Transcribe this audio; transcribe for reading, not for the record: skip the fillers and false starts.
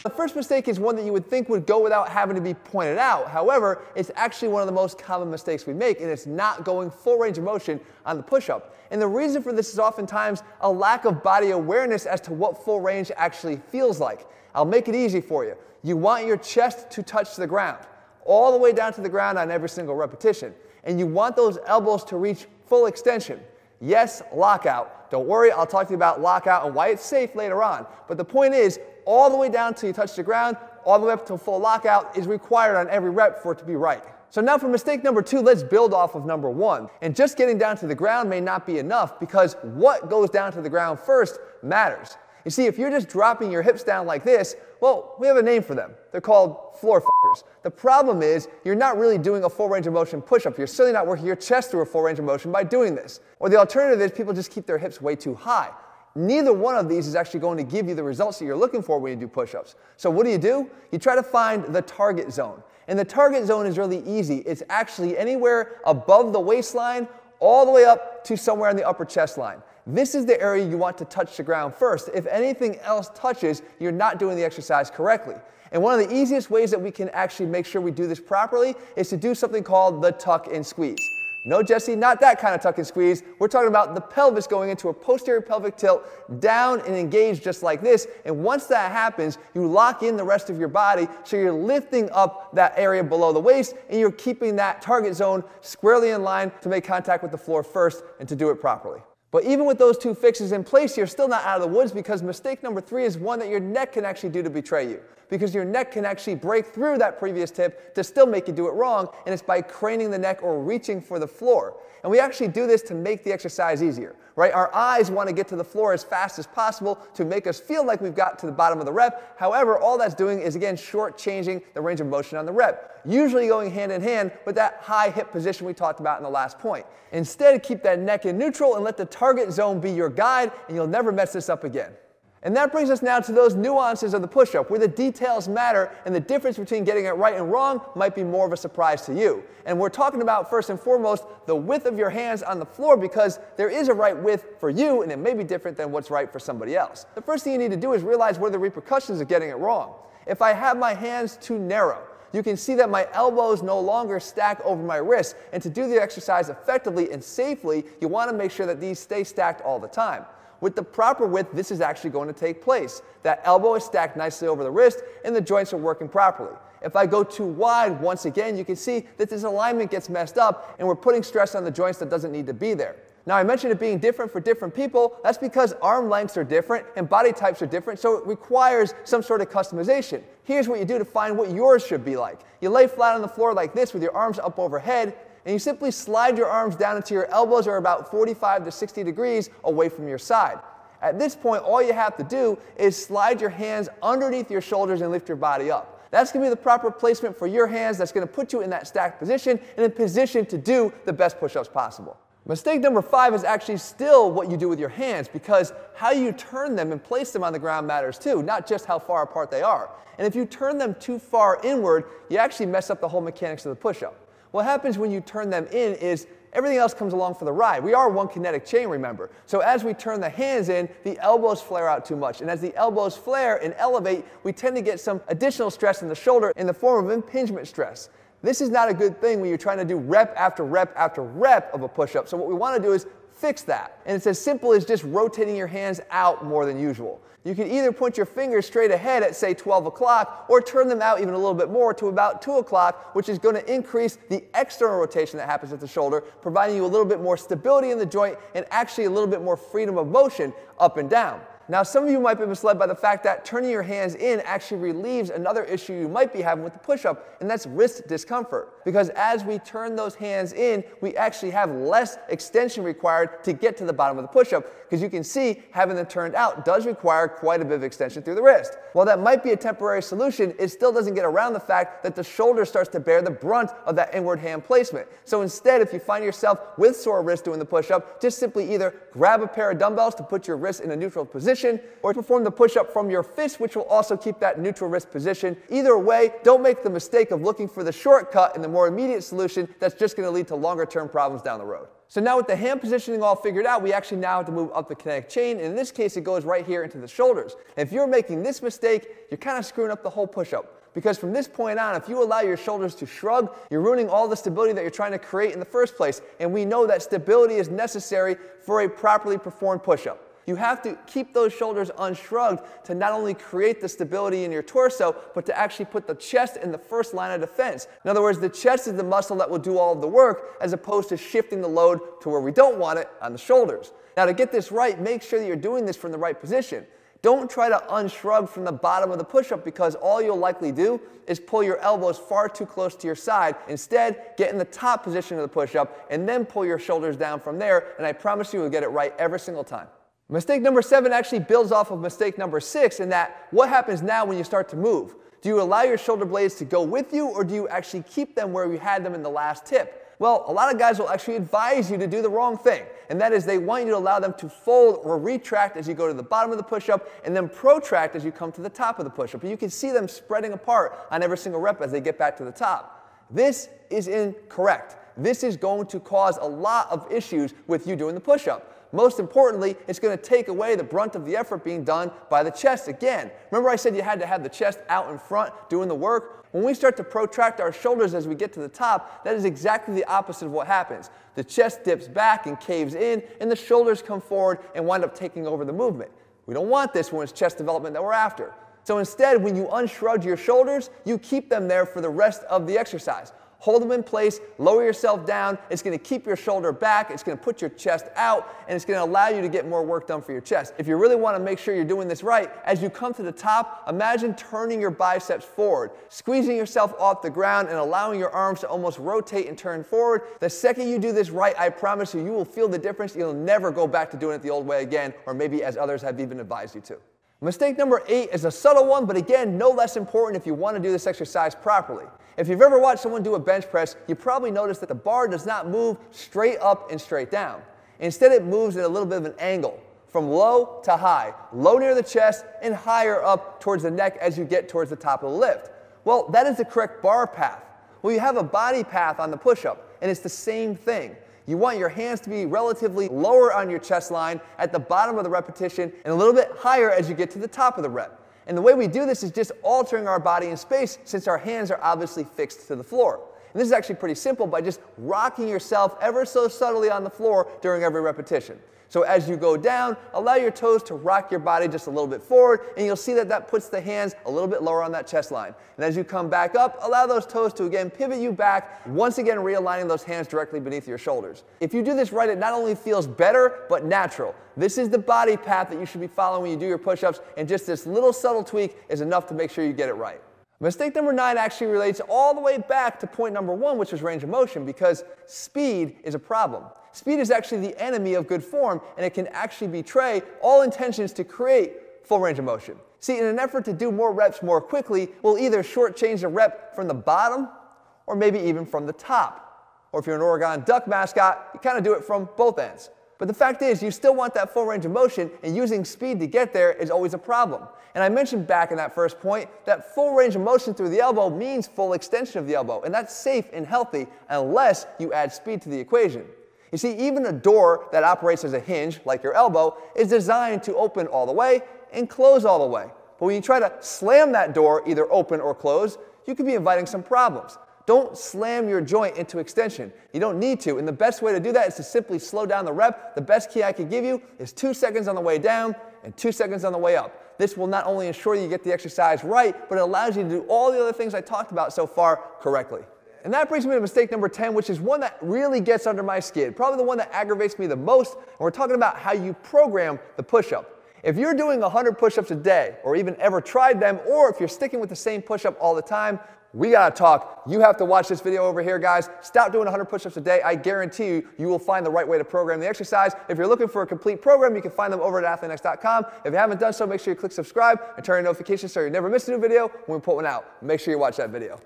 The first mistake is one that you would think would go without having to be pointed out. However, it's actually one of the most common mistakes we make, and it's not going full range of motion on the push-up. And the reason for this is oftentimes a lack of body awareness as to what full range actually feels like. I'll make it easy for you. You want your chest to touch the ground, all the way down to the ground on every single repetition. And you want those elbows to reach full extension. Yes, lockout. Don't worry, I'll talk to you about lockout and why it's safe later on. But the point is, all the way down till you touch the ground, all the way up to full lockout is required on every rep for it to be right. So now for mistake number 2, let's build off of number 1. And just getting down to the ground may not be enough, because what goes down to the ground first matters. You see, if you're just dropping your hips down like this, well, we have a name for them. They're called floor fuckers. The problem is, you're not really doing a full range of motion push-up. You're certainly not working your chest through a full range of motion by doing this. Or the alternative is people just keep their hips way too high. Neither one of these is actually going to give you the results that you're looking for when you do push-ups. So what do? You try to find the target zone. And the target zone is really easy. It's actually anywhere above the waistline all the way up to somewhere on the upper chest line. This is the area you want to touch the ground first. If anything else touches, you're not doing the exercise correctly. And one of the easiest ways that we can actually make sure we do this properly is to do something called the tuck and squeeze. No, Jesse, not that kind of tuck and squeeze. We're talking about the pelvis going into a posterior pelvic tilt, down and engaged just like this. And once that happens, you lock in the rest of your body, so you're lifting up that area below the waist, and you're keeping that target zone squarely in line to make contact with the floor first and to do it properly. But even with those 2 fixes in place, you're still not out of the woods, because mistake number 3 is one that your neck can actually do to betray you. Because your neck can actually break through that previous tip to still make you do it wrong, and it's by craning the neck or reaching for the floor. And we actually do this to make the exercise easier, right? Our eyes want to get to the floor as fast as possible to make us feel like we've got to the bottom of the rep. However, all that's doing is, again, short-changing the range of motion on the rep, usually going hand in hand with that high hip position we talked about in the last point. Instead, keep that neck in neutral and let the target zone be your guide, and you'll never mess this up again. And that brings us now to those nuances of the push-up, where the details matter, and the difference between getting it right and wrong might be more of a surprise to you. And we're talking about, first and foremost, the width of your hands on the floor, because there is a right width for you, and it may be different than what's right for somebody else. The first thing you need to do is realize what are the repercussions of getting it wrong. If I have my hands too narrow, you can see that my elbows no longer stack over my wrists, and to do the exercise effectively and safely, you want to make sure that these stay stacked all the time. With the proper width, this is actually going to take place. That elbow is stacked nicely over the wrist, and the joints are working properly. If I go too wide, once again, you can see that this alignment gets messed up, and we're putting stress on the joints that doesn't need to be there. Now, I mentioned it being different for different people. That's because arm lengths are different and body types are different, so it requires some sort of customization. Here's what you do to find what yours should be like. You lay flat on the floor like this with your arms up overhead, and you simply slide your arms down until your elbows are about 45 to 60 degrees away from your side. At this point, all you have to do is slide your hands underneath your shoulders and lift your body up. That's going to be the proper placement for your hands. That's going to put you in that stacked position and in position to do the best push-ups possible. Mistake number 5 is actually still what you do with your hands, because how you turn them and place them on the ground matters too, not just how far apart they are. And if you turn them too far inward, you actually mess up the whole mechanics of the push-up. What happens when you turn them in is everything else comes along for the ride. We are one kinetic chain, remember. So as we turn the hands in, the elbows flare out too much. And as the elbows flare and elevate, we tend to get some additional stress in the shoulder in the form of impingement stress. This is not a good thing when you're trying to do rep after rep after rep of a push-up. So what we want to do is fix that. And it's as simple as just rotating your hands out more than usual. You can either point your fingers straight ahead at, say, 12 o'clock, or turn them out even a little bit more to about 2 o'clock, which is going to increase the external rotation that happens at the shoulder, providing you a little bit more stability in the joint and actually a little bit more freedom of motion up and down. Now, some of you might be misled by the fact that turning your hands in actually relieves another issue you might be having with the push-up, and that's wrist discomfort. Because as we turn those hands in, we actually have less extension required to get to the bottom of the push-up, because you can see having them turned out does require quite a bit of extension through the wrist. While that might be a temporary solution, it still doesn't get around the fact that the shoulder starts to bear the brunt of that inward hand placement. So instead, if you find yourself with sore wrist doing the push-up, just simply either grab a pair of dumbbells to put your wrist in a neutral position, or perform the push-up from your fist, which will also keep that neutral wrist position. Either way, don't make the mistake of looking for the shortcut and the more immediate solution that's just going to lead to longer-term problems down the road. So now with the hand positioning all figured out, we actually now have to move up the kinetic chain, and in this case it goes right here into the shoulders. And if you're making this mistake, you're kind of screwing up the whole push-up. Because from this point on, if you allow your shoulders to shrug, you're ruining all the stability that you're trying to create in the first place. And we know that stability is necessary for a properly performed push-up. You have to keep those shoulders unshrugged to not only create the stability in your torso, but to actually put the chest in the first line of defense. In other words, the chest is the muscle that will do all of the work, as opposed to shifting the load to where we don't want it, on the shoulders. Now to get this right, make sure that you're doing this from the right position. Don't try to unshrug from the bottom of the push-up, because all you'll likely do is pull your elbows far too close to your side. Instead, get in the top position of the push-up and then pull your shoulders down from there, and I promise you will get it right every single time. Mistake number 7 actually builds off of mistake number 6, in that what happens now when you start to move? Do you allow your shoulder blades to go with you, or do you actually keep them where you had them in the last tip? Well, a lot of guys will actually advise you to do the wrong thing, and that is they want you to allow them to fold or retract as you go to the bottom of the push-up, and then protract as you come to the top of the push-up. And you can see them spreading apart on every single rep as they get back to the top. This is incorrect. This is going to cause a lot of issues with you doing the push-up. Most importantly, it's going to take away the brunt of the effort being done by the chest again. Remember I said you had to have the chest out in front doing the work? When we start to protract our shoulders as we get to the top, that is exactly the opposite of what happens. The chest dips back and caves in, and the shoulders come forward and wind up taking over the movement. We don't want this when it's chest development that we're after. So instead, when you unshrug your shoulders, you keep them there for the rest of the exercise. Hold them in place, lower yourself down. It's going to keep your shoulder back, it's going to put your chest out, and it's going to allow you to get more work done for your chest. If you really want to make sure you're doing this right, as you come to the top, imagine turning your biceps forward, squeezing yourself off the ground and allowing your arms to almost rotate and turn forward. The second you do this right, I promise you, you will feel the difference. You'll never go back to doing it the old way again, or maybe as others have even advised you to. Mistake number 8 is a subtle one, but again, no less important if you want to do this exercise properly. If you've ever watched someone do a bench press, you probably noticed that the bar does not move straight up and straight down. Instead, it moves at a little bit of an angle, from low to high, low near the chest and higher up towards the neck as you get towards the top of the lift. Well, that is the correct bar path. Well, you have a body path on the push-up, and it's the same thing. You want your hands to be relatively lower on your chest line at the bottom of the repetition and a little bit higher as you get to the top of the rep. And the way we do this is just altering our body in space, since our hands are obviously fixed to the floor. And this is actually pretty simple by just rocking yourself ever so subtly on the floor during every repetition. So as you go down, allow your toes to rock your body just a little bit forward, and you'll see that that puts the hands a little bit lower on that chest line. And as you come back up, allow those toes to again pivot you back, once again realigning those hands directly beneath your shoulders. If you do this right, it not only feels better, but natural. This is the body path that you should be following when you do your push-ups, and just this little subtle tweak is enough to make sure you get it right. Mistake number 9 actually relates all the way back to point number 1, which is range of motion, because speed is a problem. Speed is actually the enemy of good form, and it can actually betray all intentions to create full range of motion. See, in an effort to do more reps more quickly, we'll either shortchange the rep from the bottom, or maybe even from the top. Or if you're an Oregon Duck mascot, you kind of do it from both ends. But the fact is, you still want that full range of motion, and using speed to get there is always a problem. And I mentioned back in that first point that full range of motion through the elbow means full extension of the elbow, and that's safe and healthy unless you add speed to the equation. You see, even a door that operates as a hinge, like your elbow, is designed to open all the way and close all the way. But when you try to slam that door, either open or close, you could be inviting some problems. Don't slam your joint into extension. You don't need to, and the best way to do that is to simply slow down the rep. The best key I could give you is 2 seconds on the way down and 2 seconds on the way up. This will not only ensure you get the exercise right, but it allows you to do all the other things I talked about so far correctly. And that brings me to mistake number 10, which is one that really gets under my skin, probably the one that aggravates me the most, and we're talking about how you program the push-up. If you're doing 100 push-ups a day, or even ever tried them, or if you're sticking with the same push-up all the time, we gotta talk. You have to watch this video over here, guys. Stop doing 100 push-ups a day. I guarantee you, you will find the right way to program the exercise. If you're looking for a complete program, you can find them over at ATHLEAN-X.com. If you haven't done so, make sure you click subscribe and turn on notifications so you never miss a new video when we put one out. Make sure you watch that video.